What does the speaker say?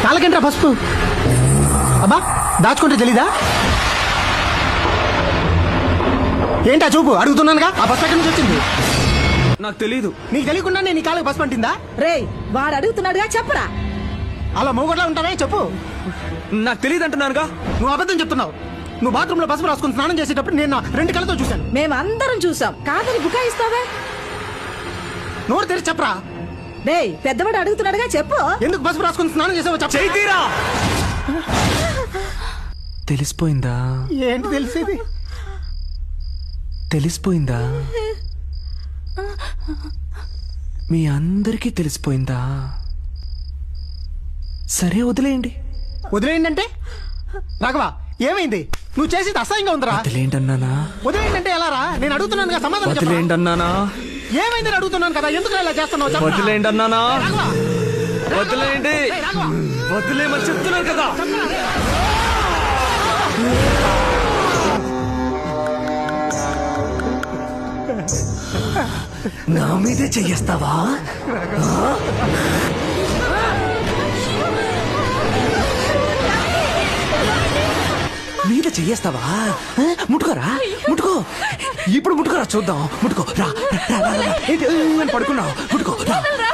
కాళ్ళకేంట్రా పసుపు? అబ్బా దాచుకుంటే తెలీదా? ఏంటా చూపు? అడుగుతున్నానుగా. ఆ పసుపు ఎక్కడి నుంచి వచ్చింది? నాకు తెలీదు. నీకు తెలియకుండా నేను నీ కాళ్ళకి పసుపు అంటిందా? రేయ్ వాడు అడుగుతున్నాడుగా చెప్పరా. అలా మూగట్లా ఉంటావే చెప్పు. నాకు తెలియదు అంటున్నానుగా. నువ్వు అబద్ధం చెప్తున్నావు. నువ్వు బాత్రూంలో పసుపు రాసుకుని స్నానం చేసేటప్పుడు నేను నా 2 కళ్ళతో చూశాను. మేమందరం చూసాం. కాదని బుకాయిస్తావే. నోరు తెరిచి చెప్పరా. రేయ్ పెద్దవాడు అడుగుతున్నాడుగా చెప్పు. ఎందుకు పసుపు రాసుకుని స్నానం చేసావో చెప్పు. చైతీరా తెలిసిపోయిందా? ఏంటి తెలిసేది? తెలిసిపోయిందా? మీ అందరికీ తెలిసిపోయిందా? సరే వదిలేయండి. వదిలేయండి రాఘవా ఏమైంది? నువ్వు చేసేది అసహ్యంగా ఉందిరా. వదిలేయండి అన్నానా? వదిలేయండి ఎలా రా? నేను అడుగుతున్నాను కదా, సమాధానం చెప్పరా. వదిలేయండి అన్నానా? ఏమైంది అడుగుతున్నాను కదా, ఎందుకు ఇలా చేస్తున్నావు చెప్పరా. వదిలేయండి అన్నానా? రాఘవా, వదిలేయండి. ఏయ్ రాఘవా, వదిలేయమని చెప్తున్నాను కదా. నా మీదే చెయ్యేస్తావా? మీద చెయ్యేస్తావా? ముట్టుకోరా, ముట్టుకో. ఇప్పుడు ముట్టుకోరా చూద్దాం. ముట్టుకో రా. పడుకున్నావు, ముట్టుకో రా.